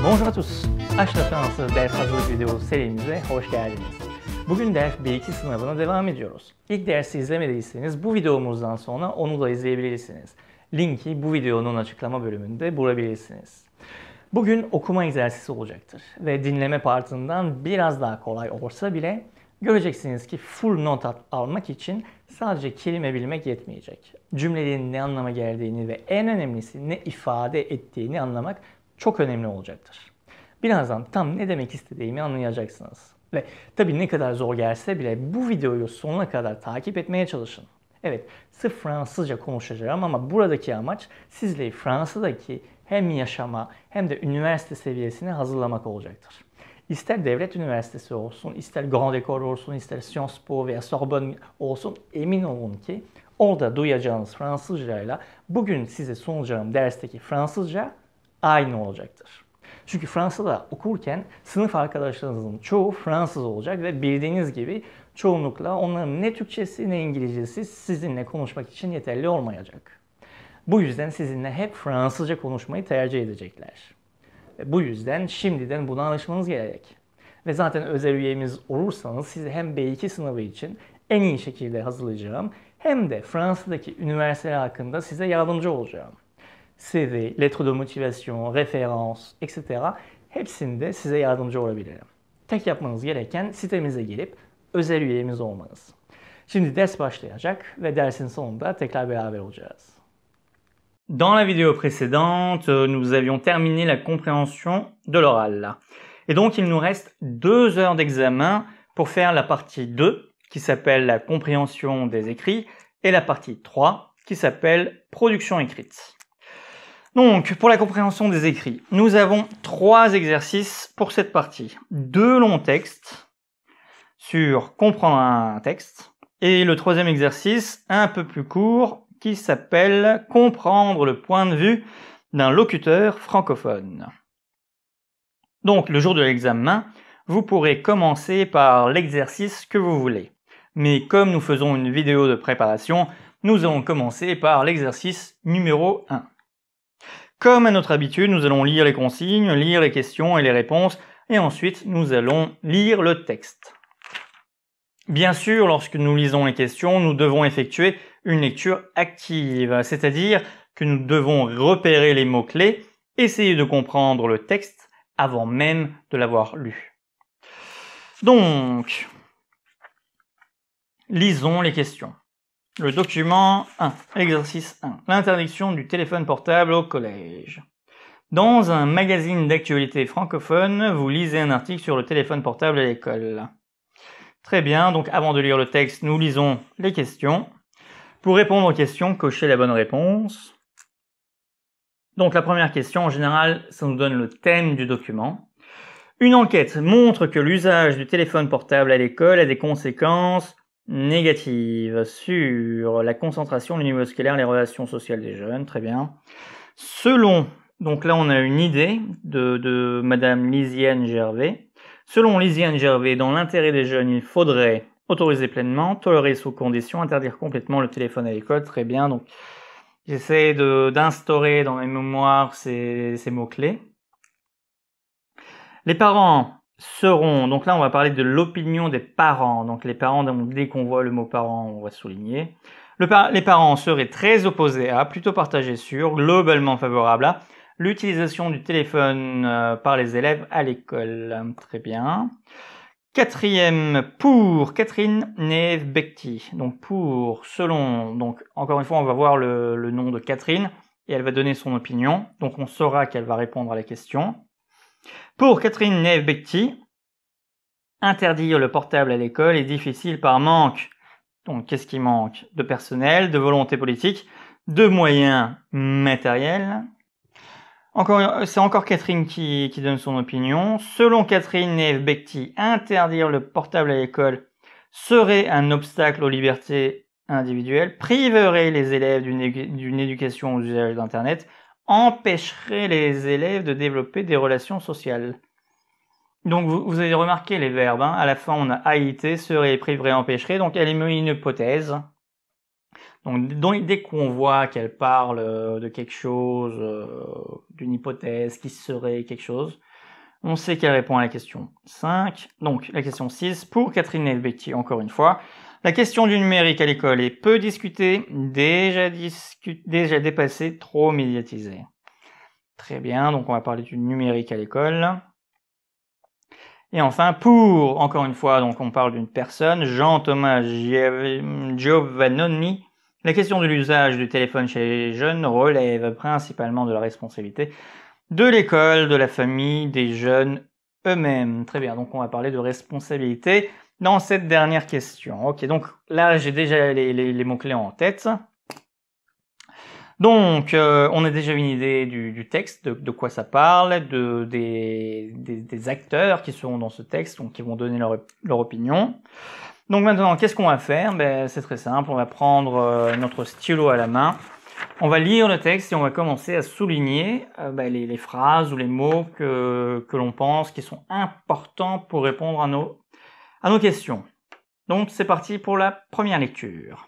Bonjour à tous. Aşkla Fransız ders hazırlık video serimize hoş geldiniz. Bugün ders 1-2 sınavına devam ediyoruz. İlk dersi izlemediyseniz bu videomuzdan sonra onu da izleyebilirsiniz. Linki bu videonun açıklama bölümünde bulabilirsiniz. Bugün okuma egzersizi olacaktır ve dinleme partından biraz daha kolay olsa bile göreceksiniz ki full not almak için sadece kelime bilmek yetmeyecek. Cümlenin ne anlama geldiğini ve en önemlisi ne ifade ettiğini anlamak çok önemli olacaktır. Birazdan tam ne demek istediğimi anlayacaksınız. Ve tabii ne kadar zor gelse bile bu videoyu sonuna kadar takip etmeye çalışın. Evet, sırf Fransızca konuşacağım ama buradaki amaç sizleri Fransa'daki hem yaşama hem de üniversite seviyesine hazırlamak olacaktır. İster devlet üniversitesi olsun, ister Grand École olsun, ister Sciences Po veya Sorbonne olsun emin olun ki orada duyacağınız Fransızcayla bugün size sunacağım dersteki Fransızca aynı olacaktır. Çünkü Fransa'da okurken sınıf arkadaşlarınızın çoğu Fransız olacak ve bildiğiniz gibi çoğunlukla onların ne Türkçesi ne İngilizcesi sizinle konuşmak için yeterli olmayacak. Bu yüzden sizinle hep Fransızca konuşmayı tercih edecekler. Ve bu yüzden şimdiden buna alışmanız gerek. Ve zaten özel üyemiz olursanız sizi hem B2 sınavı için en iyi şekilde hazırlayacağım hem de Fransa'daki üniversiteler hakkında size yardımcı olacağım. CV, lettre de motivasyon, référence, etc. hepsinde size yardımcı olabilirim. Tek yapmanız gereken sitemize gelip özel üyemiz olmanız. Şimdi ders başlayacak ve dersin sonunda tekrar beraber olacağız. Dans la vidéo précédente, nous avions terminé la compréhension de l'oral. Et donc il nous reste 2 heures d'examen pour faire la partie 2 qui s'appelle la compréhension des écrits et la partie 3 qui s'appelle production écrite. Donc, pour la compréhension des écrits, nous avons 3 exercices pour cette partie. 2 longs textes sur comprendre un texte. Et le 3e exercice, un peu plus court, qui s'appelle comprendre le point de vue d'un locuteur francophone. Donc, le jour de l'examen, vous pourrez commencer par l'exercice que vous voulez. Mais comme nous faisons une vidéo de préparation, nous allons commencer par l'exercice numéro 1. Comme à notre habitude, nous allons lire les consignes, lire les questions et les réponses, et ensuite nous allons lire le texte. Bien sûr, lorsque nous lisons les questions, nous devons effectuer une lecture active, c'est-à-dire que nous devons repérer les mots-clés, essayer de comprendre le texte avant même de l'avoir lu. Donc, lisons les questions. Le document 1, exercice 1, l'interdiction du téléphone portable au collège. Dans un magazine d'actualité francophone, vous lisez un article sur le téléphone portable à l'école. Très bien, donc avant de lire le texte, nous lisons les questions. Pour répondre aux questions, cochez la bonne réponse. Donc la première question, en général, ça nous donne le thème du document. Une enquête montre que l'usage du téléphone portable à l'école a des conséquences négative sur la concentration, le niveau scolaire, les relations sociales des jeunes, très bien. Selon, donc là on a une idée de Madame Lisiane Gervais. Selon Lisiane Gervais, dans l'intérêt des jeunes, il faudrait autoriser pleinement, tolérer sous conditions, interdire complètement le téléphone à l'école, très bien. Donc j'essaie d'instaurer dans mes mémoires ces mots-clés. Les parents seront, donc là on va parler de l'opinion des parents, donc les parents, dès qu'on voit le mot parent, on va souligner. Les parents seraient très opposés à, plutôt partagés sur, globalement favorables à, l'utilisation du téléphone par les élèves à l'école. Très bien. 4e, pour Catherine Neve-Becti. Donc pour, selon, donc encore une fois on va voir le nom de Catherine et elle va donner son opinion, donc on saura qu'elle va répondre à la question. Pour Catherine Neve-Becti, interdire le portable à l'école est difficile par manque. Donc, qu'est-ce qui manque? De personnel, de volonté politique, de moyens matériels. C'est encore Catherine qui donne son opinion. Selon Catherine Neve-Becti, interdire le portable à l'école serait un obstacle aux libertés individuelles, priverait les élèves d'une éducation aux usages d'Internet, empêcherait les élèves de développer des relations sociales. Donc vous avez remarqué les verbes, hein. À la fin on a AIT, serait, priverait, empêcherait, donc elle émet une hypothèse. Donc dès qu'on voit qu'elle parle de quelque chose, d'une hypothèse qui serait quelque chose, On sait qu'elle répond à la question 5. Donc, la question 6, pour Catherine Neve-Becti, encore une fois. La question du numérique à l'école est peu discutée, déjà dépassée, trop médiatisée. Très bien, donc on va parler du numérique à l'école. Et enfin, pour, encore une fois, donc on parle d'une personne, Jean-Thomas Giovannoni. La question de l'usage du téléphone chez les jeunes relève principalement de la responsabilité de l'école, de la famille, des jeunes eux-mêmes. Très bien, donc on va parler de responsabilité dans cette dernière question. Ok, donc là j'ai déjà les mots-clés en tête. Donc, on a déjà une idée du texte, de quoi ça parle, des acteurs qui seront dans ce texte, donc qui vont donner leur opinion. Donc maintenant, qu'est-ce qu'on va faire? C'est très simple, on va prendre notre stylo à la main, on va lire le texte et on va commencer à souligner les phrases ou les mots que l'on pense qui sont importants pour répondre à nos questions. Donc c'est parti pour la première lecture.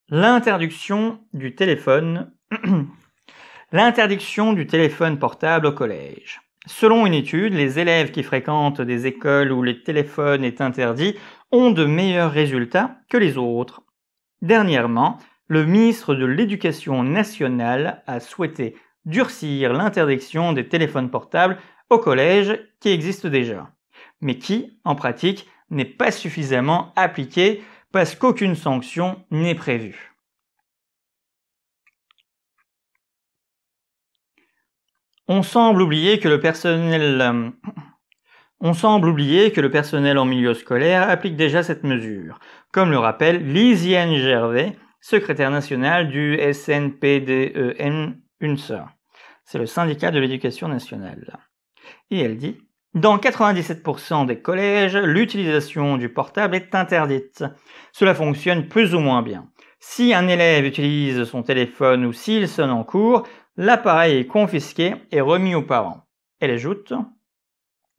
L'interdiction du téléphone portable au collège. Selon une étude, les élèves qui fréquentent des écoles où le téléphone est interdit ont de meilleurs résultats que les autres. Dernièrement, le ministre de l'Éducation nationale a souhaité durcir l'interdiction des téléphones portables au collège qui existe déjà, mais qui, en pratique, n'est pas suffisamment appliquée parce qu'aucune sanction n'est prévue. On semble oublier que le personnel en milieu scolaire applique déjà cette mesure, comme le rappelle Lisiane Gervais, secrétaire nationale du SNPDEN-UNSA. C'est le syndicat de l'éducation nationale. Et elle dit: dans 97% des collèges, l'utilisation du portable est interdite. Cela fonctionne plus ou moins bien. Si un élève utilise son téléphone ou s'il sonne en cours, l'appareil est confisqué et remis aux parents. Elle ajoute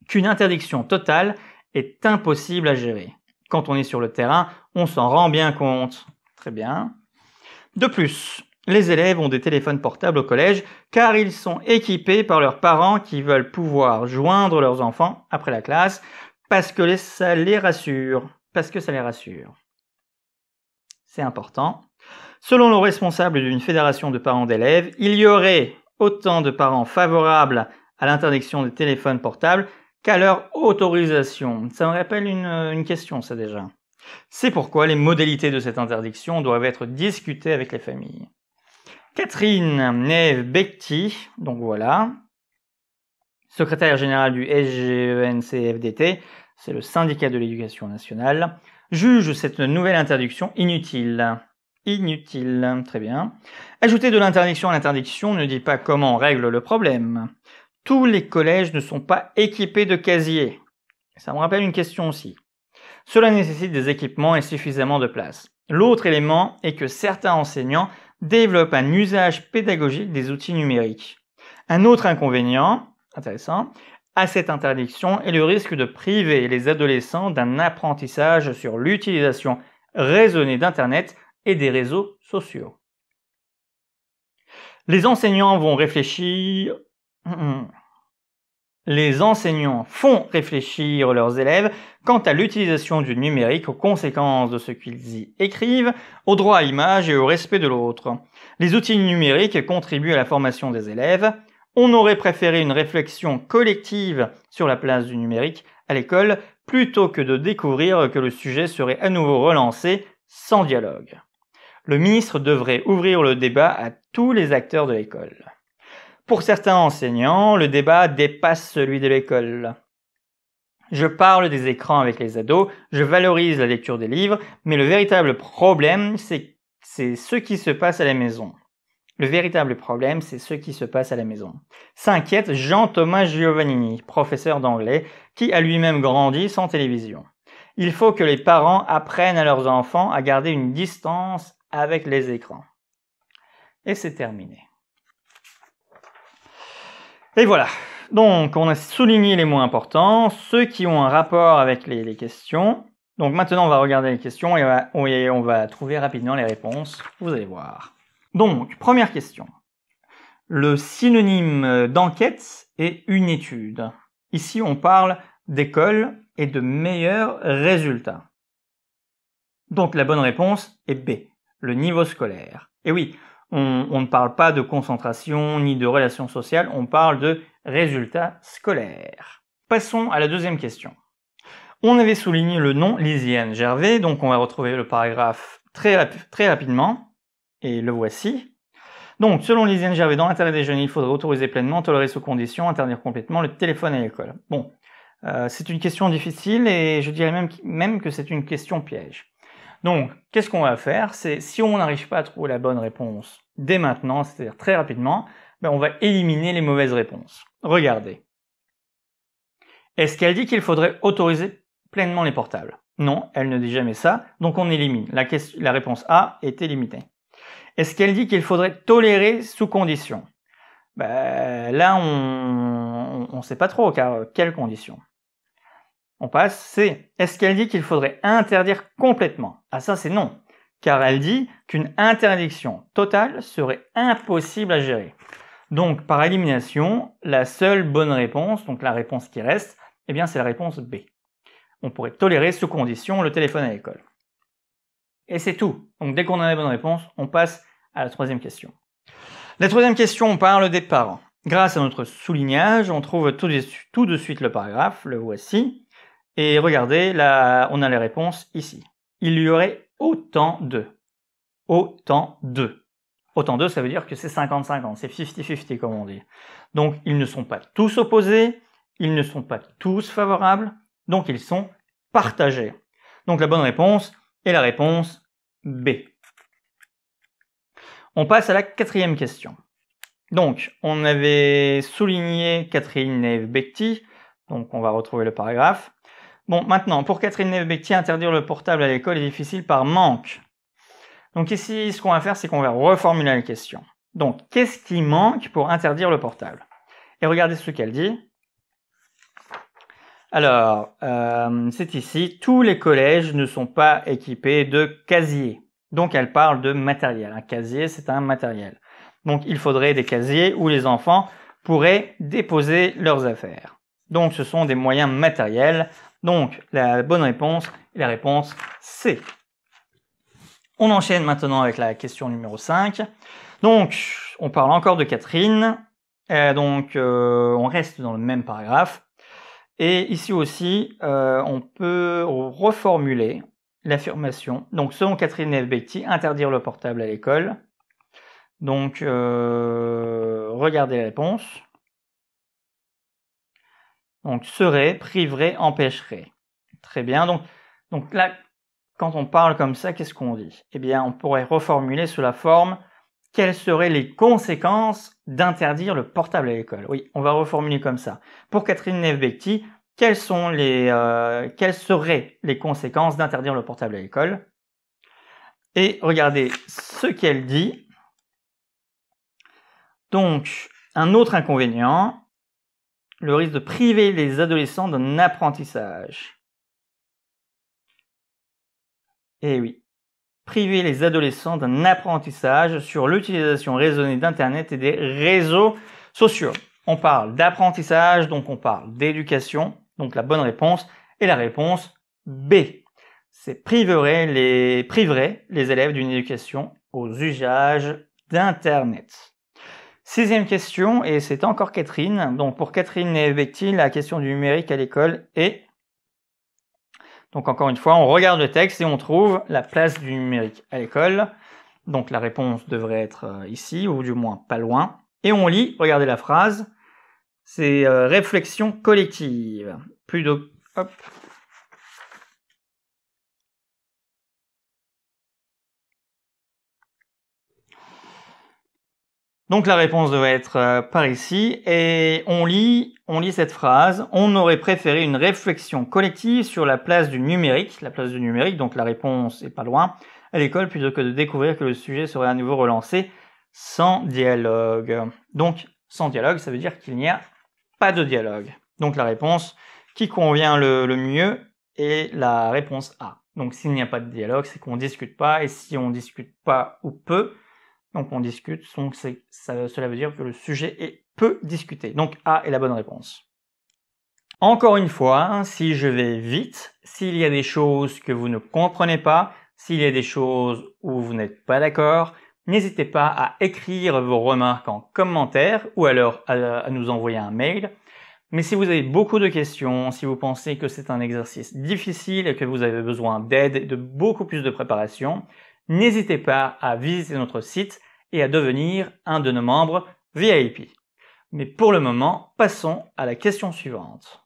qu'une interdiction totale est impossible à gérer. Quand on est sur le terrain, on s'en rend bien compte. Très bien. De plus, les élèves ont des téléphones portables au collège car ils sont équipés par leurs parents qui veulent pouvoir joindre leurs enfants après la classe parce que ça les rassure. C'est important. Selon le responsable d'une fédération de parents d'élèves, il y aurait autant de parents favorables à l'interdiction des téléphones portables qu'à leur autorisation. Ça me rappelle une question, ça déjà. C'est pourquoi les modalités de cette interdiction doivent être discutées avec les familles. Catherine Neve-Becti, donc voilà, secrétaire générale du SGEN-CFDT, c'est le syndicat de l'éducation nationale, juge cette nouvelle interdiction inutile. Inutile, très bien. Ajouter de l'interdiction à l'interdiction ne dit pas comment on règle le problème. Tous les collèges ne sont pas équipés de casiers. Ça me rappelle une question aussi. Cela nécessite des équipements et suffisamment de place. L'autre élément est que certains enseignants développent un usage pédagogique des outils numériques. Un autre inconvénient, intéressant, à cette interdiction est le risque de priver les adolescents d'un apprentissage sur l'utilisation raisonnée d'Internet et des réseaux sociaux. Les enseignants font réfléchir leurs élèves quant à l'utilisation du numérique, aux conséquences de ce qu'ils y écrivent, au droit à l'image et au respect de l'autre. Les outils numériques contribuent à la formation des élèves. On aurait préféré une réflexion collective sur la place du numérique à l'école plutôt que de découvrir que le sujet serait à nouveau relancé sans dialogue. Le ministre devrait ouvrir le débat à tous les acteurs de l'école. Pour certains enseignants, le débat dépasse celui de l'école. Je parle des écrans avec les ados, je valorise la lecture des livres, mais le véritable problème, c'est ce qui se passe à la maison. S'inquiète Jean-Thomas Giovannini, professeur d'anglais, qui a lui-même grandi sans télévision. Il faut que les parents apprennent à leurs enfants à garder une distance avec les écrans. Et c'est terminé. Et voilà. Donc, on a souligné les mots importants, ceux qui ont un rapport avec les questions. Donc maintenant, on va regarder les questions et on va trouver rapidement les réponses. Vous allez voir. Donc, première question. Le synonyme d'enquête est une étude. Ici, on parle d'école et de meilleurs résultats. Donc la bonne réponse est B, le niveau scolaire. Et oui, on ne parle pas de concentration ni de relations sociales, on parle de résultats scolaires. Passons à la deuxième question. On avait souligné le nom Lisiane Gervais, donc on va retrouver le paragraphe très rapidement, et le voici. Donc, selon Lisiane Gervais, dans l'intérêt des jeunes, il faudrait autoriser pleinement, tolérer sous conditions, interdire complètement le téléphone à l'école. Bon, c'est une question difficile et je dirais même que c'est une question piège. Donc, qu'est-ce qu'on va faire? C'est, si on n'arrive pas à trouver la bonne réponse dès maintenant, c'est-à-dire très rapidement, ben on va éliminer les mauvaises réponses. Regardez. Est-ce qu'elle dit qu'il faudrait autoriser pleinement les portables? Non, elle ne dit jamais ça, donc on élimine. La réponse A est éliminée. Est-ce qu'elle dit qu'il faudrait tolérer sous conditions? Ben, là, on ne sait pas trop, car quelles conditions? On passe, C. Est-ce qu'elle dit qu'il faudrait interdire complètement? Ah ça c'est non, car elle dit qu'une interdiction totale serait impossible à gérer. Donc par élimination, la seule bonne réponse, donc la réponse qui reste, eh bien c'est la réponse B. On pourrait tolérer sous condition le téléphone à l'école. Et c'est tout. Donc dès qu'on a la bonne réponse, on passe à la troisième question. La troisième question, on parle des parents. Grâce à notre soulignage, on trouve tout de suite le paragraphe, le voici. Et regardez, là, on a les réponses ici. Il y aurait autant de. Autant de. Autant de, ça veut dire que c'est 50-50, c'est 50-50 comme on dit. Donc, ils ne sont pas tous opposés, ils ne sont pas tous favorables, donc ils sont partagés. Donc la bonne réponse est la réponse B. On passe à la quatrième question. Donc, on avait souligné Catherine Neve-Becti, donc on va retrouver le paragraphe. Bon, maintenant, pour Catherine Neve-Becti, interdire le portable à l'école est difficile par manque. Donc ici, ce qu'on va faire, c'est qu'on va reformuler la question. Donc, qu'est-ce qui manque pour interdire le portable? Et regardez ce qu'elle dit. Alors, c'est ici, tous les collèges ne sont pas équipés de casiers. Donc, elle parle de matériel. Un casier, c'est un matériel. Donc, il faudrait des casiers où les enfants pourraient déposer leurs affaires. Donc, ce sont des moyens matériels. Donc, la bonne réponse est la réponse C. On enchaîne maintenant avec la question numéro 5. Donc, on parle encore de Catherine. On reste dans le même paragraphe. Et ici aussi, on peut reformuler l'affirmation. Donc, selon Catherine Neve-Becti, interdire le portable à l'école. Donc, regardez la réponse. Donc, serait, priverait, empêcherait. Très bien. Donc là, quand on parle comme ça, qu'est-ce qu'on dit? Eh bien, on pourrait reformuler sous la forme « Quelles seraient les conséquences d'interdire le portable à l'école ?» Oui, on va reformuler comme ça. Pour Catherine Neve-Becti, quelles seraient les conséquences d'interdire le portable à l'école? Et regardez ce qu'elle dit. Donc, un autre inconvénient, le risque de priver les adolescents d'un apprentissage. Eh oui, priver les adolescents d'un apprentissage sur l'utilisation raisonnée d'Internet et des réseaux sociaux. On parle d'apprentissage, donc on parle d'éducation. Donc la bonne réponse est la réponse B. C'est priverait les élèves d'une éducation aux usages d'Internet. Sixième question, et c'est encore Catherine. Donc pour Catherine Neve-Becti, la question du numérique à l'école est... Donc encore une fois, on regarde le texte et on trouve la place du numérique à l'école. Donc la réponse devrait être ici, ou du moins pas loin. Et on lit, regardez la phrase, c'est réflexion collective. Plus de... Hop. Donc la réponse devrait être par ici, et on lit cette phrase. On aurait préféré une réflexion collective sur la place du numérique, donc la réponse est pas loin, à l'école, plutôt que de découvrir que le sujet serait à nouveau relancé sans dialogue. Donc sans dialogue, ça veut dire qu'il n'y a pas de dialogue. Donc la réponse qui convient le mieux est la réponse A. Donc s'il n'y a pas de dialogue, c'est qu'on ne discute pas, et si on ne discute pas ou peu, Donc on discute, donc cela veut dire que le sujet est peu discuté. Donc A est la bonne réponse. Encore une fois, si je vais vite, s'il y a des choses que vous ne comprenez pas, s'il y a des choses où vous n'êtes pas d'accord, n'hésitez pas à écrire vos remarques en commentaire ou alors à nous envoyer un mail. Mais si vous avez beaucoup de questions, si vous pensez que c'est un exercice difficile et que vous avez besoin d'aide et de beaucoup plus de préparation, n'hésitez pas à visiter notre site et à devenir un de nos membres VIP. Mais pour le moment, passons à la question suivante.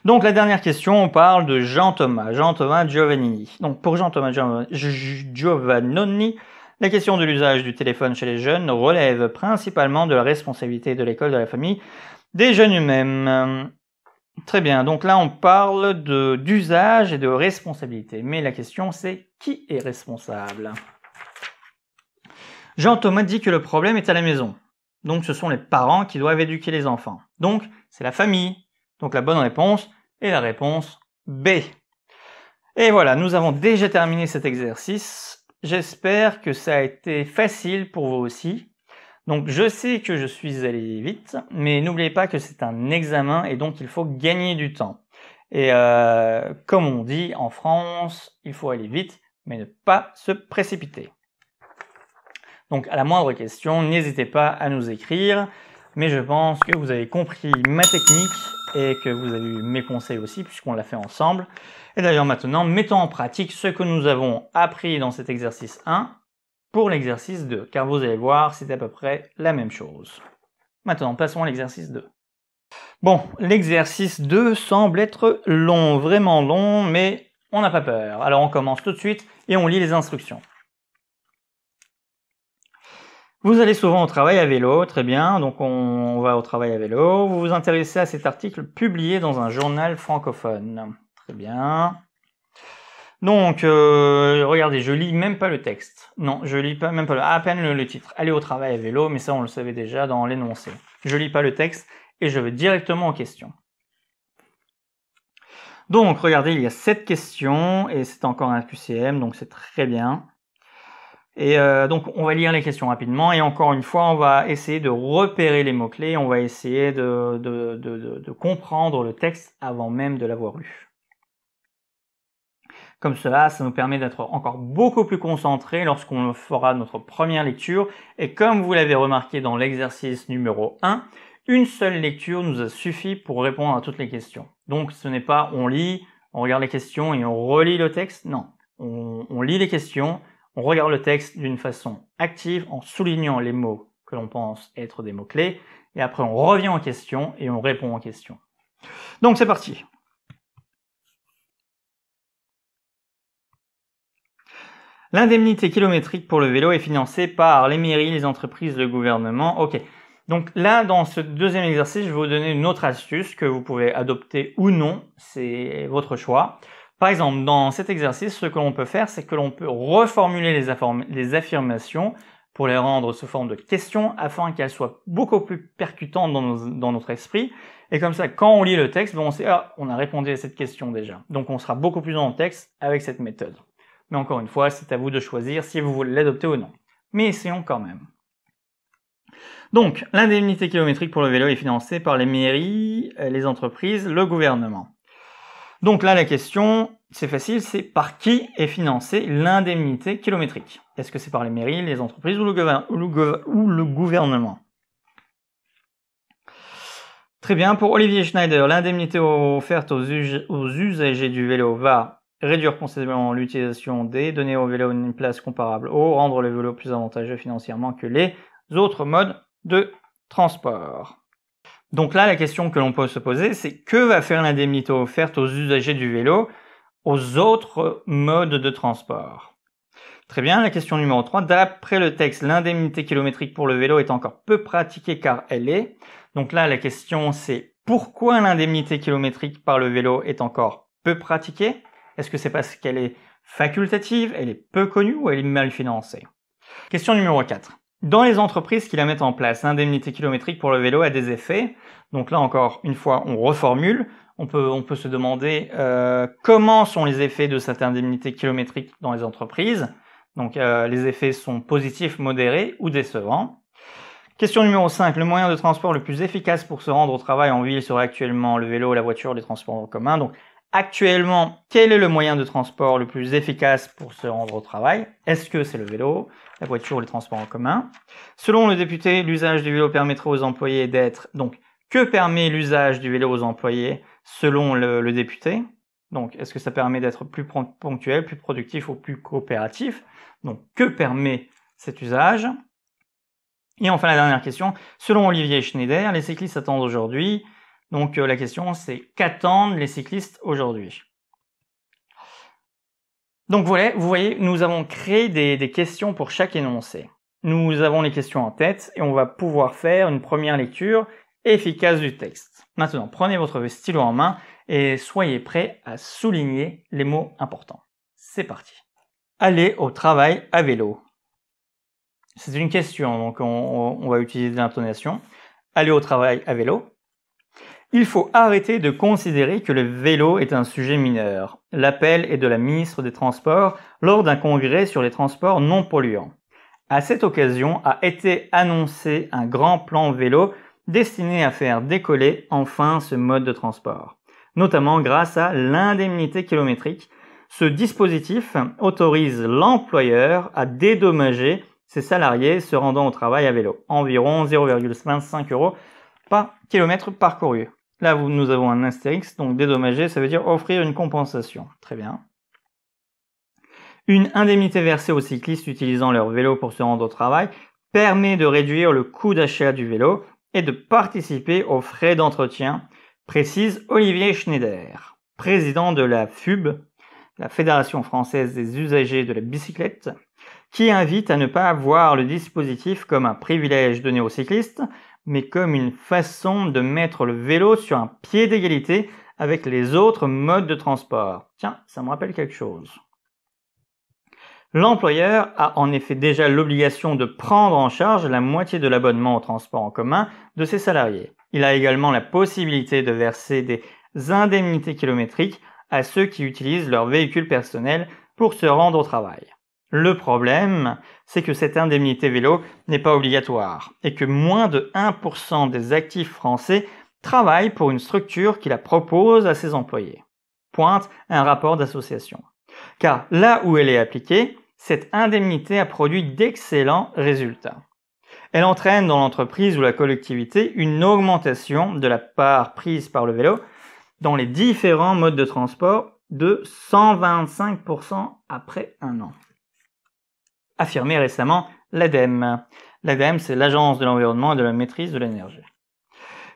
Donc la dernière question, on parle de Jean-Thomas Giovannini. Donc pour Jean-Thomas Giovannoni, la question de l'usage du téléphone chez les jeunes relève principalement de la responsabilité de l'école, de la famille, des jeunes eux-mêmes. Très bien, donc là on parle d'usage et de responsabilité. Mais la question c'est qui est responsable? Jean-Thomas dit que le problème est à la maison. Donc ce sont les parents qui doivent éduquer les enfants. Donc c'est la famille. Donc la bonne réponse est la réponse B. Et voilà, nous avons déjà terminé cet exercice. J'espère que ça a été facile pour vous aussi. Donc je sais que je suis allé vite, mais n'oubliez pas que c'est un examen et donc il faut gagner du temps. Et comme on dit en France, il faut aller vite, mais ne pas se précipiter. Donc à la moindre question, n'hésitez pas à nous écrire. Mais je pense que vous avez compris ma technique et que vous avez eu mes conseils aussi puisqu'on l'a fait ensemble. Et d'ailleurs maintenant, mettons en pratique ce que nous avons appris dans cet exercice 1 pour l'exercice 2, car vous allez voir, c'est à peu près la même chose. Maintenant, passons à l'exercice 2. Bon, l'exercice 2 semble être long, vraiment long, mais on n'a pas peur. Alors on commence tout de suite et on lit les instructions. Vous allez souvent au travail à vélo, très bien, donc on va au travail à vélo. Vous vous intéressez à cet article publié dans un journal francophone. Très bien. Donc, regardez, je lis même pas le texte. Non, je lis pas même pas à peine le titre. Aller au travail à vélo, mais ça on le savait déjà dans l'énoncé. Je lis pas le texte et je vais directement aux questions. Donc, regardez, il y a 7 questions et c'est encore un QCM, donc c'est très bien. Et donc on va lire les questions rapidement et encore une fois on va essayer de repérer les mots-clés, on va essayer de comprendre le texte avant même de l'avoir lu. Comme cela, ça nous permet d'être encore beaucoup plus concentrés lorsqu'on fera notre première lecture et comme vous l'avez remarqué dans l'exercice numéro 1, une seule lecture nous a suffi pour répondre à toutes les questions. Donc ce n'est pas on lit, on regarde les questions et on relit le texte, non. On lit les questions, on regarde le texte d'une façon active en soulignant les mots que l'on pense être des mots-clés et après on revient en question et on répond aux questions. Donc c'est parti. L'indemnité kilométrique pour le vélo est financée par les mairies, les entreprises, le gouvernement. Ok. Donc là, dans ce deuxième exercice, je vais vous donner une autre astuce que vous pouvez adopter ou non. C'est votre choix. Par exemple, dans cet exercice, ce que l'on peut faire, c'est que l'on peut reformuler les affirmations pour les rendre sous forme de questions afin qu'elles soient beaucoup plus percutantes dans notre esprit. Et comme ça, quand on lit le texte, on sait, ah, on a répondu à cette question déjà. Donc on sera beaucoup plus dans le texte avec cette méthode. Mais encore une fois, c'est à vous de choisir si vous voulez l'adopter ou non. Mais essayons quand même. Donc, l'indemnité kilométrique pour le vélo est financée par les mairies, les entreprises, le gouvernement. Donc là, la question, c'est facile, c'est par qui est financée l'indemnité kilométrique? Est-ce que c'est par les mairies, les entreprises ou le gouvernement? Très bien, pour Olivier Schneider, l'indemnité offerte aux usagers du vélo va réduire considérablement l'utilisation des, donner au vélo une place comparable au, rendre le vélo plus avantageux financièrement que les autres modes de transport. Donc là, la question que l'on peut se poser, c'est que va faire l'indemnité offerte aux usagers du vélo aux autres modes de transport? Très bien, la question numéro 3. D'après le texte, l'indemnité kilométrique pour le vélo est encore peu pratiquée car elle est. Donc là, la question c'est pourquoi l'indemnité kilométrique par le vélo est encore peu pratiquée? Est-ce que c'est parce qu'elle est facultative, elle est peu connue ou elle est mal financée? Question numéro 4. Dans les entreprises qui la mettent en place, l'indemnité kilométrique pour le vélo a des effets. Donc là encore, une fois, on reformule. On peut se demander comment sont les effets de cette indemnité kilométrique dans les entreprises. Donc les effets sont positifs, modérés ou décevants. Question numéro 5. Le moyen de transport le plus efficace pour se rendre au travail en ville serait actuellement le vélo, la voiture, les transports en commun. Donc actuellement, quel est le moyen de transport le plus efficace pour se rendre au travail? Est-ce que c'est le vélo, la voiture ou les transports en commun? Selon le député, l'usage du vélo permettrait aux employés d'être... Donc, que permet l'usage du vélo aux employés selon le député? Donc, est-ce que ça permet d'être plus ponctuel, plus productif ou plus coopératif? Donc, que permet cet usage? Et enfin, la dernière question, selon Olivier Schneider, les cyclistes attendent aujourd'hui. Donc la question c'est, qu'attendent les cyclistes aujourd'hui? Donc voilà, vous voyez, nous avons créé des questions pour chaque énoncé. Nous avons les questions en tête et on va pouvoir faire une première lecture efficace du texte. Maintenant, prenez votre stylo en main et soyez prêts à souligner les mots importants. C'est parti. Aller au travail à vélo. C'est une question, donc on va utiliser l'intonation. Aller au travail à vélo. Il faut arrêter de considérer que le vélo est un sujet mineur. L'appel est de la ministre des Transports lors d'un congrès sur les transports non polluants. À cette occasion a été annoncé un grand plan vélo destiné à faire décoller enfin ce mode de transport, notamment grâce à l'indemnité kilométrique. Ce dispositif autorise l'employeur à dédommager ses salariés se rendant au travail à vélo, environ 0,25 € par kilomètre parcouru. Là, nous avons un astérix, donc dédommager, ça veut dire offrir une compensation. Très bien. Une indemnité versée aux cyclistes utilisant leur vélo pour se rendre au travail permet de réduire le coût d'achat du vélo et de participer aux frais d'entretien, précise Olivier Schneider, président de la FUB, la Fédération française des usagers de la bicyclette, qui invite à ne pas voir le dispositif comme un privilège donné aux cyclistes, mais comme une façon de mettre le vélo sur un pied d'égalité avec les autres modes de transport. Tiens, ça me rappelle quelque chose. L'employeur a en effet déjà l'obligation de prendre en charge la moitié de l'abonnement au transport en commun de ses salariés. Il a également la possibilité de verser des indemnités kilométriques à ceux qui utilisent leur véhicule personnel pour se rendre au travail. Le problème, c'est que cette indemnité vélo n'est pas obligatoire et que moins de 1% des actifs français travaillent pour une structure qui la propose à ses employés. Pointe un rapport d'association. Car là où elle est appliquée, cette indemnité a produit d'excellents résultats. Elle entraîne dans l'entreprise ou la collectivité une augmentation de la part prise par le vélo dans les différents modes de transport de 125% après un an. Affirmé récemment l'ADEME. L'ADEME, c'est l'Agence de l'environnement et de la maîtrise de l'énergie.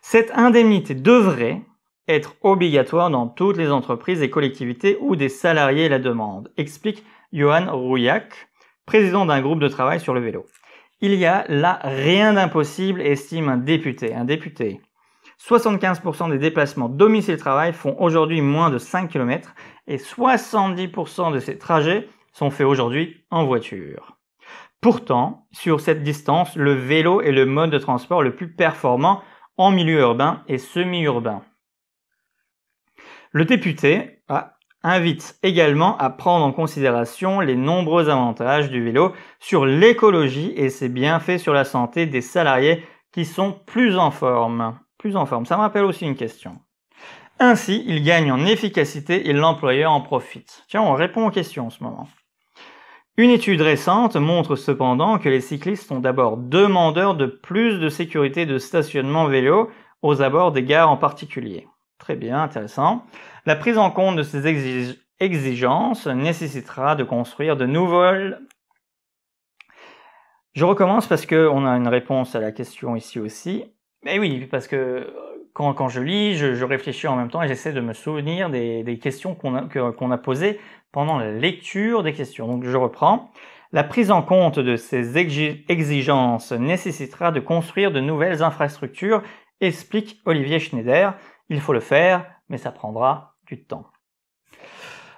Cette indemnité devrait être obligatoire dans toutes les entreprises et collectivités où des salariés la demandent, explique Johan Rouillac, président d'un groupe de travail sur le vélo. Il y a là rien d'impossible, estime un député. 75% des déplacements domicile-travail font aujourd'hui moins de 5 km et 70% de ces trajets sont faits aujourd'hui en voiture. Pourtant, sur cette distance, le vélo est le mode de transport le plus performant en milieu urbain et semi-urbain. Le député invite également à prendre en considération les nombreux avantages du vélo sur l'écologie et ses bienfaits sur la santé des salariés qui sont plus en forme. Ça me rappelle aussi une question. Ainsi, il gagne en efficacité et l'employeur en profite. Tiens, on répond aux questions en ce moment. Une étude récente montre cependant que les cyclistes sont d'abord demandeurs de plus de sécurité de stationnement vélo aux abords des gares en particulier. Très bien, intéressant. La prise en compte de ces exigences nécessitera de construire de nouvelles... Je recommence parce qu'on a une réponse à la question ici aussi. Mais oui, parce que quand je lis, je réfléchis en même temps et j'essaie de me souvenir des questions qu'on a posées pendant la lecture des questions. Donc je reprends. La prise en compte de ces exigences nécessitera de construire de nouvelles infrastructures, explique Olivier Schneider. Il faut le faire, mais ça prendra du temps.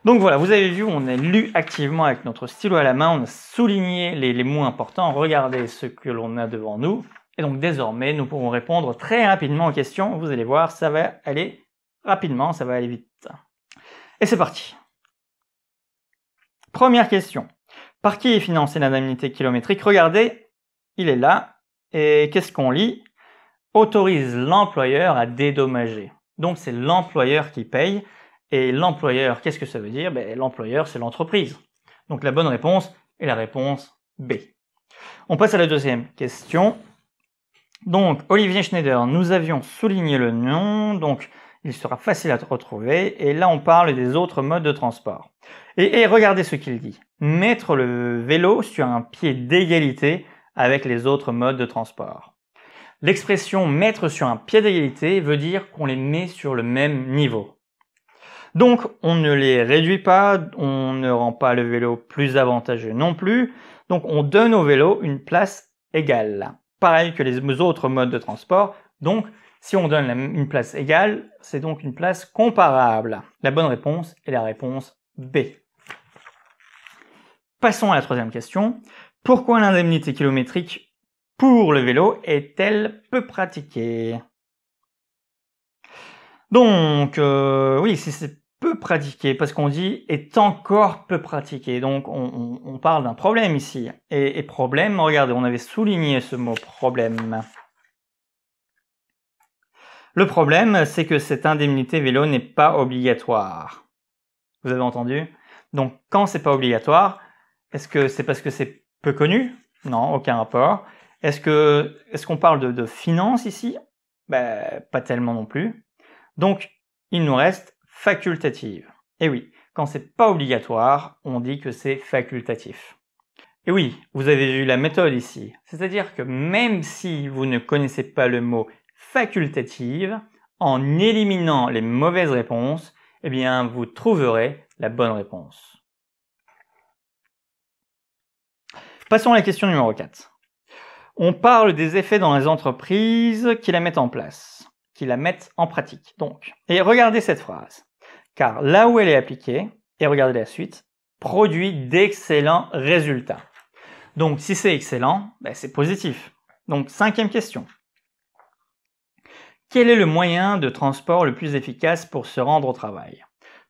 Donc voilà, vous avez vu, on a lu activement avec notre stylo à la main, on a souligné les mots importants, regardez ce que l'on a devant nous. Et donc désormais, nous pourrons répondre très rapidement aux questions. Vous allez voir, ça va aller rapidement, ça va aller vite. Et c'est parti. Première question. Par qui est financée l'indemnité kilométrique? Regardez, il est là. Et qu'est-ce qu'on lit? Autorise l'employeur à dédommager. Donc c'est l'employeur qui paye. Et l'employeur, qu'est-ce que ça veut dire? L'employeur, c'est l'entreprise. Donc la bonne réponse est la réponse B. On passe à la deuxième question. Donc Olivier Schneider, nous avions souligné le nom, donc il sera facile à retrouver. Et là, on parle des autres modes de transport. Et regardez ce qu'il dit. Mettre le vélo sur un pied d'égalité avec les autres modes de transport. L'expression mettre sur un pied d'égalité veut dire qu'on les met sur le même niveau. Donc, on ne les réduit pas, on ne rend pas le vélo plus avantageux non plus. Donc, on donne au vélo une place égale. Pareil que les autres modes de transport. Donc, si on donne une place égale, c'est donc une place comparable. La bonne réponse est la réponse B. Passons à la troisième question. Pourquoi l'indemnité kilométrique pour le vélo est-elle peu pratiquée? Donc, oui, c'est peu pratiqué, parce qu'on dit est encore peu pratiqué. Donc, on parle d'un problème ici. Et problème, regardez, on avait souligné ce mot problème. Le problème, c'est que cette indemnité vélo n'est pas obligatoire. Vous avez entendu? Donc, quand c'est pas obligatoire, est-ce que c'est parce que c'est peu connu? Non, aucun rapport. Est-ce qu'on parle de finances ici? Pas tellement non plus. Donc, il nous reste facultative. Et oui, quand c'est pas obligatoire, on dit que c'est facultatif. Et oui, vous avez vu la méthode ici. C'est-à-dire que même si vous ne connaissez pas le mot facultative, en éliminant les mauvaises réponses, eh bien, vous trouverez la bonne réponse. Passons à la question numéro 4. On parle des effets dans les entreprises qui la mettent en place, qui la mettent en pratique. Donc, et regardez cette phrase. Car là où elle est appliquée, et regardez la suite, produit d'excellents résultats. Donc, si c'est excellent, c'est positif. Donc, cinquième question. Quel est le moyen de transport le plus efficace pour se rendre au travail?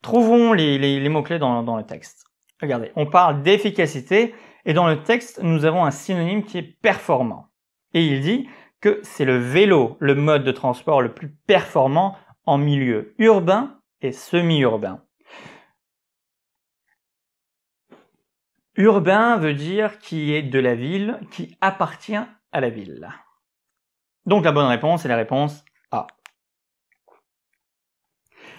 Trouvons les mots-clés dans le texte. Regardez, on parle d'efficacité et dans le texte, nous avons un synonyme qui est performant. Et il dit que c'est le vélo, le mode de transport le plus performant en milieu urbain et semi-urbain. Urbain veut dire qui est de la ville, qui appartient à la ville. Donc la bonne réponse est la réponse A.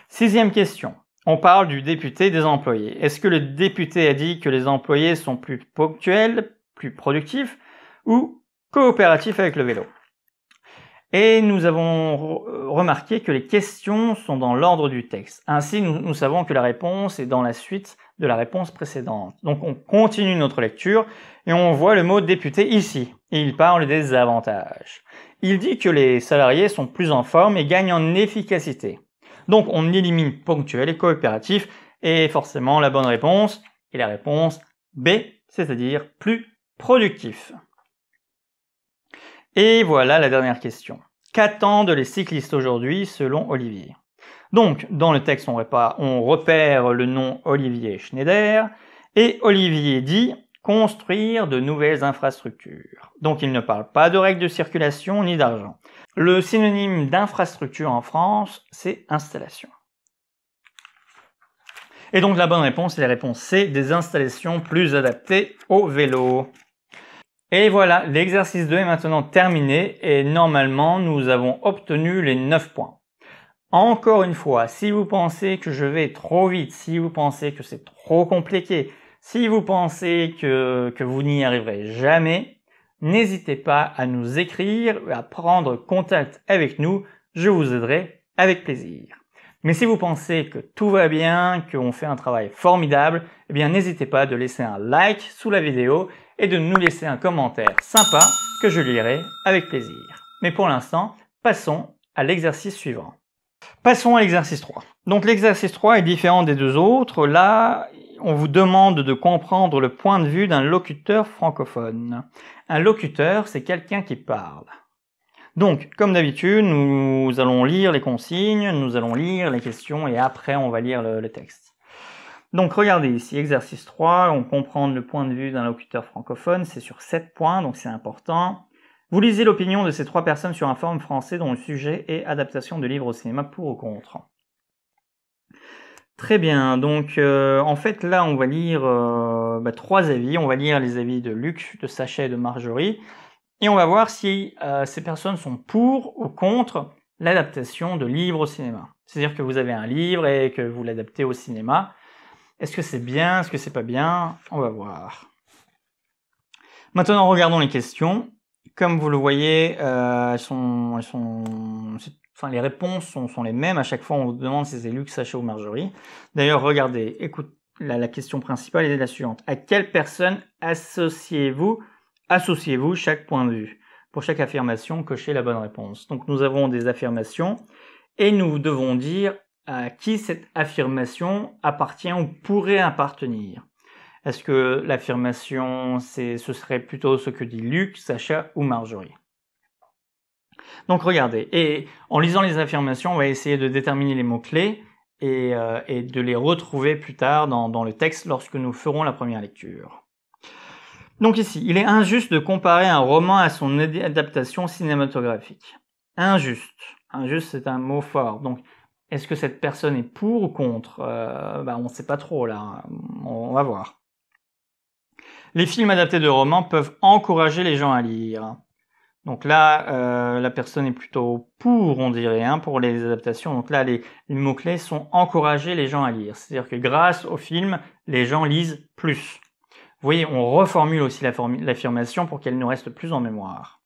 Sixième question. On parle du député des employés. Est-ce que le député a dit que les employés sont plus ponctuels, plus productifs ou coopératifs avec le vélo? Et nous avons remarqué que les questions sont dans l'ordre du texte. Ainsi, nous savons que la réponse est dans la suite de la réponse précédente. Donc on continue notre lecture et on voit le mot député ici. Et il parle des avantages. Il dit que les salariés sont plus en forme et gagnent en efficacité. Donc on élimine ponctuel et coopératif et forcément la bonne réponse est la réponse B, c'est-à-dire plus productif. Et voilà la dernière question. Qu'attendent les cyclistes aujourd'hui selon Olivier? Donc, dans le texte, on repère le nom Olivier Schneider et Olivier dit construire de nouvelles infrastructures. Donc, il ne parle pas de règles de circulation ni d'argent. Le synonyme d'infrastructure en France, c'est installation. Et donc, la bonne réponse est la réponse C, des installations plus adaptées au vélo. Et voilà, l'exercice 2 est maintenant terminé et normalement, nous avons obtenu les 9 points. Encore une fois, si vous pensez que je vais trop vite, si vous pensez que c'est trop compliqué, si vous pensez que vous n'y arriverez jamais, n'hésitez pas à nous écrire, à prendre contact avec nous, je vous aiderai avec plaisir. Mais si vous pensez que tout va bien, qu'on fait un travail formidable, eh bien n'hésitez pas de laisser un like sous la vidéo et de nous laisser un commentaire sympa que je lirai avec plaisir. Mais pour l'instant, passons à l'exercice suivant. Passons à l'exercice 3. Donc l'exercice 3 est différent des deux autres. Là, on vous demande de comprendre le point de vue d'un locuteur francophone. Un locuteur, c'est quelqu'un qui parle. Donc, comme d'habitude, nous allons lire les consignes, nous allons lire les questions et après on va lire le texte. Donc regardez ici, exercice 3, on comprend le point de vue d'un locuteur francophone, c'est sur 7 points, donc c'est important. Vous lisez l'opinion de ces 3 personnes sur un forum français dont le sujet est adaptation de livres au cinéma pour ou contre. Très bien, donc en fait là on va lire 3 avis, on va lire les avis de Luc, de Sacha et de Marjorie, et on va voir si ces personnes sont pour ou contre l'adaptation de livres au cinéma. C'est-à-dire que vous avez un livre et que vous l'adaptez au cinéma. Est-ce que c'est bien, est-ce que c'est pas bien? On va voir. Maintenant regardons les questions. Comme vous le voyez, les réponses sont les mêmes. À chaque fois, on vous demande si c'est Luc, Sacha ou Marjorie. D'ailleurs, regardez, écoute, la question principale est la suivante. À quelle personne associez-vous chaque point de vue? Pour chaque affirmation, cochez la bonne réponse. Donc, nous avons des affirmations et nous devons dire à qui cette affirmation appartient ou pourrait appartenir. Est-ce que l'affirmation, ce serait plutôt ce que dit Luc, Sacha ou Marjorie? Donc regardez, et en lisant les affirmations, on va essayer de déterminer les mots-clés et de les retrouver plus tard dans le texte lorsque nous ferons la première lecture. Donc ici, il est injuste de comparer un roman à son adaptation cinématographique. Injuste. Injuste, c'est un mot fort. Donc, est-ce que cette personne est pour ou contre? On ne sait pas trop là, on va voir. Les films adaptés de romans peuvent encourager les gens à lire. Donc là, la personne est plutôt pour, on dirait, pour les adaptations. Donc là, les mots-clés sont encourager les gens à lire. C'est-à-dire que grâce au film, les gens lisent plus. Vous voyez, on reformule aussi l'affirmation pour qu'elle nous reste plus en mémoire.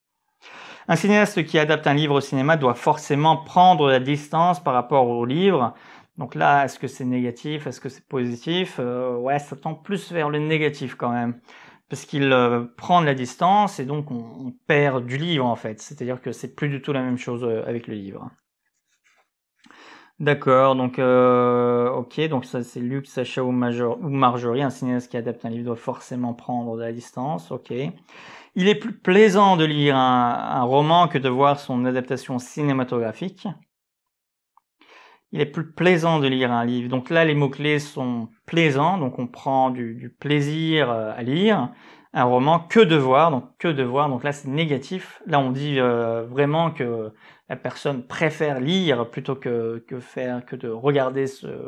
Un cinéaste qui adapte un livre au cinéma doit forcément prendre la distance par rapport au livre. Donc là, est-ce que c'est négatif? Est-ce que c'est positif? Ouais, ça tend plus vers le négatif quand même. Parce qu'il prend de la distance et donc on perd du livre en fait. C'est-à-dire que c'est plus du tout la même chose avec le livre. D'accord, donc ok, donc ça c'est Luc, Sacha ou Marjorie. Un cinéaste qui adapte un livre doit forcément prendre de la distance, ok. Il est plus plaisant de lire un roman que de voir son adaptation cinématographique. Il est plus plaisant de lire un livre. Donc là, les mots-clés sont plaisants, donc on prend du plaisir à lire. Un roman, que de voir, donc là c'est négatif. Là on dit vraiment que la personne préfère lire plutôt que de regarder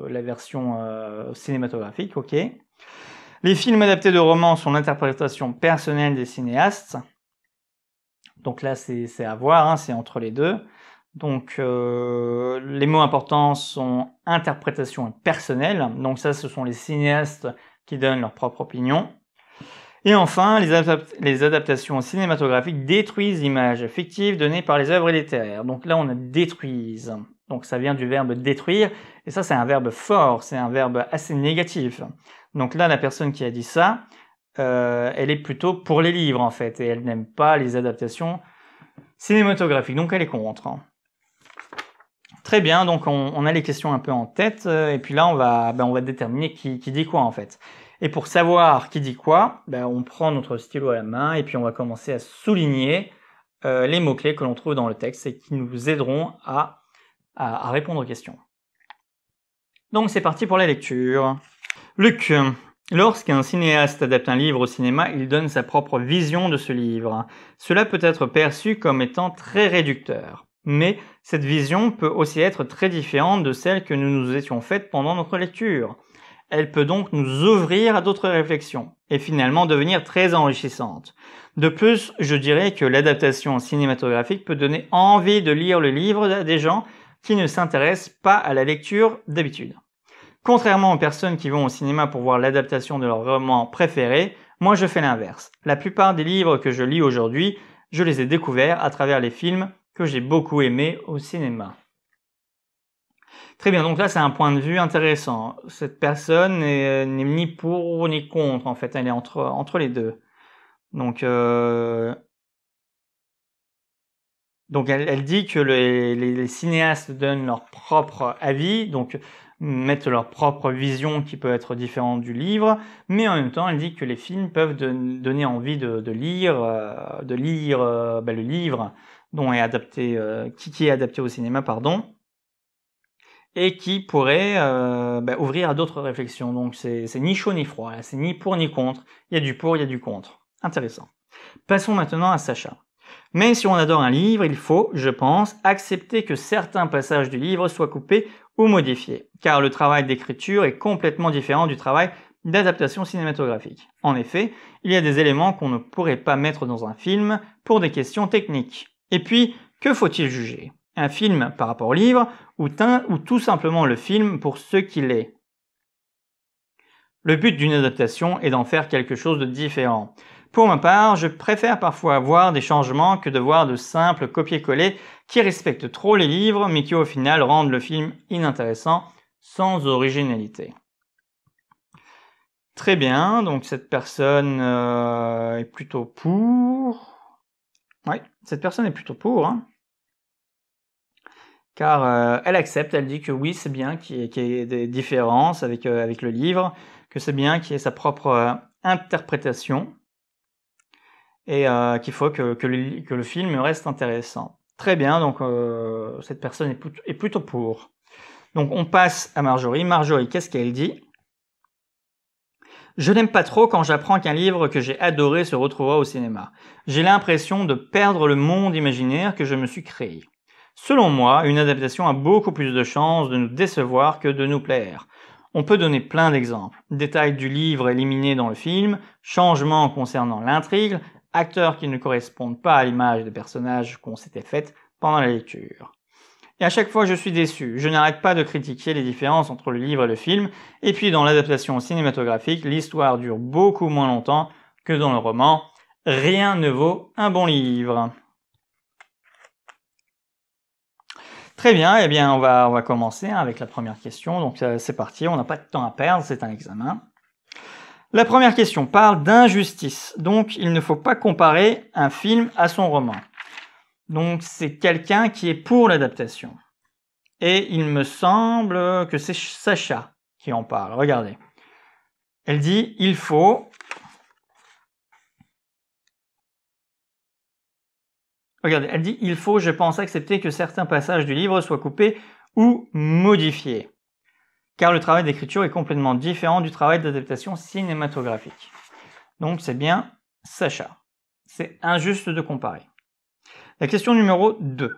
la version cinématographique, ok. Les films adaptés de romans sont l'interprétation personnelle des cinéastes. Donc là c'est à voir, c'est entre les deux. Donc les mots importants sont interprétation et personnelle. Donc ça, ce sont les cinéastes qui donnent leur propre opinion. Et enfin, les adaptations cinématographiques détruisent l'image fictive donnée par les œuvres littéraires. Donc là, on a détruisent. Donc ça vient du verbe détruire. Et ça, c'est un verbe fort. C'est un verbe assez négatif. Donc là, la personne qui a dit ça, elle est plutôt pour les livres, en fait. Et elle n'aime pas les adaptations cinématographiques. Donc elle est contre. Très bien, donc on a les questions un peu en tête, et puis là on va déterminer qui dit quoi en fait. Et pour savoir qui dit quoi, on prend notre stylo à la main et puis on va commencer à souligner les mots-clés que l'on trouve dans le texte et qui nous aideront à répondre aux questions. Donc c'est parti pour la lecture. Luc, lorsqu'un cinéaste adapte un livre au cinéma, il donne sa propre vision de ce livre. Cela peut être perçu comme étant très réducteur. Mais cette vision peut aussi être très différente de celle que nous nous étions faites pendant notre lecture. Elle peut donc nous ouvrir à d'autres réflexions et finalement devenir très enrichissante. De plus, je dirais que l'adaptation cinématographique peut donner envie de lire le livre à des gens qui ne s'intéressent pas à la lecture d'habitude. Contrairement aux personnes qui vont au cinéma pour voir l'adaptation de leur roman préféré, moi je fais l'inverse. La plupart des livres que je lis aujourd'hui, je les ai découverts à travers les films que j'ai beaucoup aimé au cinéma. Très bien, donc là c'est un point de vue intéressant. Cette personne n'est ni pour ni contre, en fait, elle est entre les deux. Donc elle dit que les cinéastes donnent leur propre avis, donc mettent leur propre vision qui peut être différente du livre, mais en même temps elle dit que les films peuvent donner envie de lire le livre dont est adapté, qui est adapté au cinéma, pardon. et qui pourrait ouvrir à d'autres réflexions. Donc c'est ni chaud ni froid, c'est ni pour ni contre, il y a du pour, il y a du contre. Intéressant. Passons maintenant à Sacha. Mais si on adore un livre, il faut, je pense, accepter que certains passages du livre soient coupés ou modifiés, car le travail d'écriture est complètement différent du travail d'adaptation cinématographique. En effet, il y a des éléments qu'on ne pourrait pas mettre dans un film pour des questions techniques. Et puis, que faut-il juger? Un film par rapport au livre ou tout simplement le film pour ce qu'il est? Le but d'une adaptation est d'en faire quelque chose de différent. Pour ma part, je préfère parfois voir des changements que de voir de simples copier-coller qui respectent trop les livres mais qui au final rendent le film inintéressant, sans originalité. Très bien, donc cette personne est plutôt pour. Oui, cette personne est plutôt pour, hein. Car elle accepte, elle dit que oui, c'est bien qu'il y ait des différences avec le livre, que c'est bien qu'il y ait sa propre interprétation, et qu'il faut que le film reste intéressant. Très bien, donc cette personne est plutôt pour. Donc on passe à Marjorie. Marjorie, qu'est-ce qu'elle dit? Je n'aime pas trop quand j'apprends qu'un livre que j'ai adoré se retrouvera au cinéma. J'ai l'impression de perdre le monde imaginaire que je me suis créé. Selon moi, une adaptation a beaucoup plus de chances de nous décevoir que de nous plaire. On peut donner plein d'exemples. Détails du livre éliminés dans le film, changements concernant l'intrigue, acteurs qui ne correspondent pas à l'image des personnages qu'on s'était faite pendant la lecture. Et à chaque fois, je suis déçu. Je n'arrête pas de critiquer les différences entre le livre et le film. Et puis, dans l'adaptation cinématographique, l'histoire dure beaucoup moins longtemps que dans le roman. Rien ne vaut un bon livre. Très bien, eh bien, on va commencer avec la première question. Donc, c'est parti, on n'a pas de temps à perdre, c'est un examen. La première question parle d'injustice. Donc, il ne faut pas comparer un film à son roman. Donc, c'est quelqu'un qui est pour l'adaptation. Et il me semble que c'est Sacha qui en parle. Regardez. Elle dit, il faut... Regardez, elle dit, il faut, je pense, accepter que certains passages du livre soient coupés ou modifiés. Car le travail d'écriture est complètement différent du travail d'adaptation cinématographique. Donc, c'est bien Sacha. C'est injuste de comparer. La question numéro 2.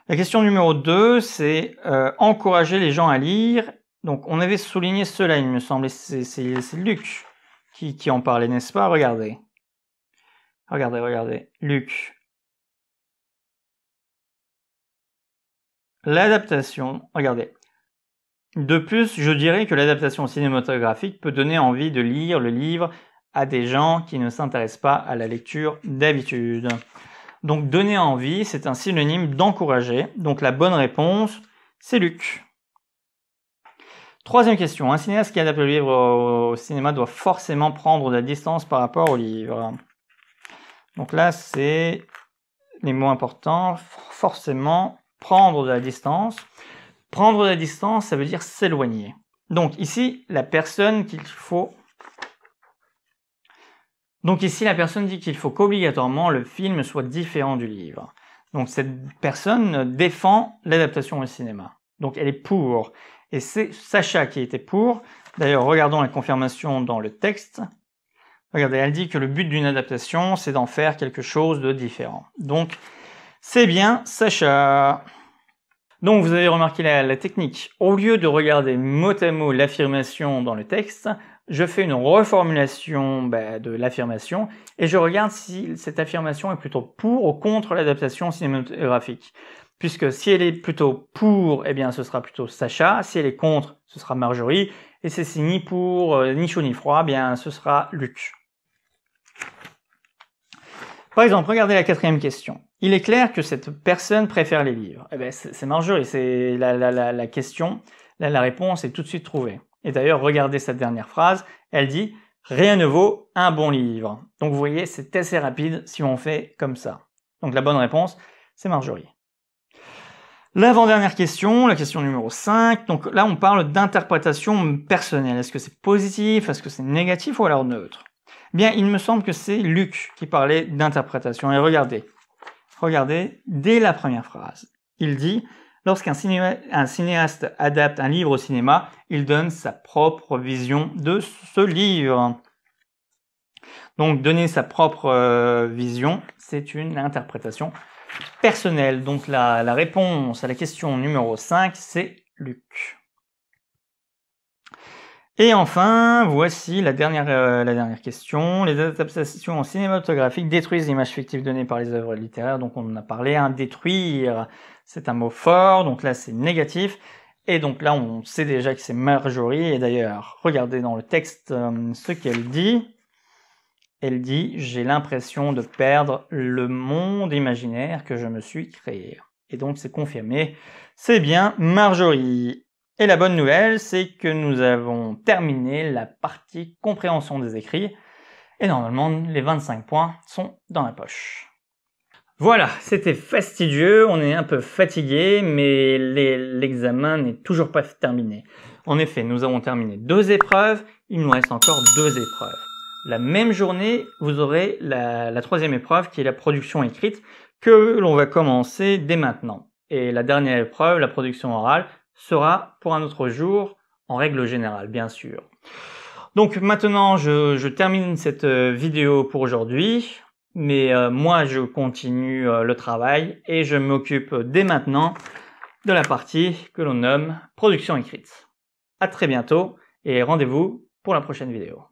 La question numéro 2, c'est encourager les gens à lire. Donc, on avait souligné cela, il me semble. C'est Luc qui en parlait, n'est-ce pas? Regardez. Regardez. Luc. L'adaptation, regardez. De plus, je dirais que l'adaptation cinématographique peut donner envie de lire le livre à des gens qui ne s'intéressent pas à la lecture d'habitude. Donc donner envie, c'est un synonyme d'encourager. Donc la bonne réponse, c'est Luc. Troisième question. Un cinéaste qui adapte le livre au cinéma doit forcément prendre de la distance par rapport au livre. Donc là, c'est les mots importants. Forcément, prendre de la distance. Prendre de la distance, ça veut dire s'éloigner. Donc ici, la personne dit qu'il faut qu'obligatoirement le film soit différent du livre. Donc cette personne défend l'adaptation au cinéma. Donc elle est pour. Et c'est Sacha qui était pour. D'ailleurs, regardons la confirmation dans le texte. Regardez, elle dit que le but d'une adaptation, c'est d'en faire quelque chose de différent. Donc, c'est bien Sacha. Donc, vous avez remarqué la technique. Au lieu de regarder mot à mot l'affirmation dans le texte, je fais une reformulation de l'affirmation et je regarde si cette affirmation est plutôt pour ou contre l'adaptation cinématographique. Puisque si elle est plutôt pour, eh bien ce sera plutôt Sacha. Si elle est contre, ce sera Marjorie. Et si c'est ni pour, ni chaud ni froid, eh bien ce sera Luc. Par exemple, regardez la quatrième question. Il est clair que cette personne préfère les livres. Eh bien, c'est Marjorie, c'est la question, la réponse est tout de suite trouvée. Et d'ailleurs, regardez cette dernière phrase, elle dit « Rien ne vaut un bon livre ». Donc vous voyez, c'est assez rapide si on fait comme ça. Donc la bonne réponse, c'est Marjorie. L'avant-dernière question, la question numéro 5. Donc là, on parle d'interprétation personnelle. Est-ce que c'est positif, est-ce que c'est négatif ou alors neutre? Bien, il me semble que c'est Luc qui parlait d'interprétation. Et regardez, regardez, dès la première phrase, il dit « Lorsqu'un cinéaste adapte un livre au cinéma, il donne sa propre vision de ce livre. » Donc, donner sa propre vision, c'est une interprétation personnelle. Donc, la réponse à la question numéro 5, c'est Luc. Et enfin, voici la dernière question. Les adaptations cinématographiques détruisent l'image fictive donnée par les œuvres littéraires. Donc on en a parlé, hein, détruire, c'est un mot fort, donc là c'est négatif. Et donc là on sait déjà que c'est Marjorie. Et d'ailleurs, regardez dans le texte ce qu'elle dit. Elle dit « J'ai l'impression de perdre le monde imaginaire que je me suis créé. » Et donc c'est confirmé, c'est bien Marjorie. Et la bonne nouvelle, c'est que nous avons terminé la partie compréhension des écrits. Et normalement, les 25 points sont dans la poche. Voilà, c'était fastidieux, on est un peu fatigué, mais l'examen n'est toujours pas terminé. En effet, nous avons terminé 2 épreuves, il nous reste encore 2 épreuves. La même journée, vous aurez la 3e épreuve qui est la production écrite que l'on va commencer dès maintenant. Et la dernière épreuve, la production orale, sera pour un autre jour, en règle générale, bien sûr. Donc maintenant, je termine cette vidéo pour aujourd'hui, mais moi, je continue le travail et je m'occupe dès maintenant de la partie que l'on nomme production écrite. À très bientôt et rendez-vous pour la prochaine vidéo.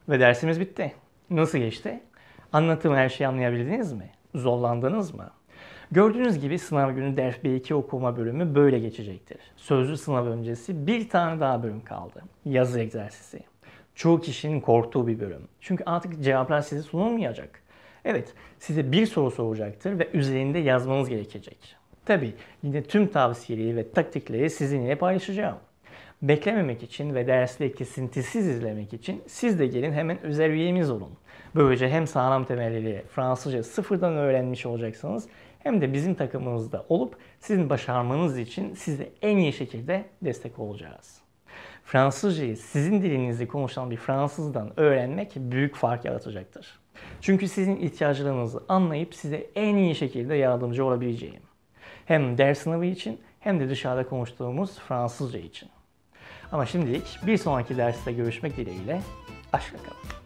Ve dersimiz bitti. Nasıl geçti? Anlattığım her şeyi anlayabildiniz mi? Zorlandınız mı? Gördüğünüz gibi sınav günü ders B2 okuma bölümü böyle geçecektir. Sözlü sınav öncesi bir tane daha bölüm kaldı. Yazı egzersizi. Çoğu kişinin korktuğu bir bölüm. Çünkü artık cevaplar size sunulmayacak. Evet, size bir soru soracaktır ve üzerinde yazmanız gerekecek. Tabii yine tüm tavsiyeleri ve taktikleri sizinle paylaşacağım. Beklememek için ve dersleri kesintisiz izlemek için siz de gelin hemen özel üyemiz olun. Böylece hem sağlam temelleri Fransızca sıfırdan öğrenmiş olacaksınız hem de bizim takımımızda olup sizin başarmanız için size en iyi şekilde destek olacağız. Fransızcayı sizin dilinizde konuşan bir Fransızdan öğrenmek büyük fark yaratacaktır. Çünkü sizin ihtiyaçlarınızı anlayıp size en iyi şekilde yardımcı olabileceğim. Hem ders sınavı için hem de dışarıda konuştuğumuz Fransızca için. Ama şimdilik bir sonraki derste görüşmek dileğiyle, aşkla kalın.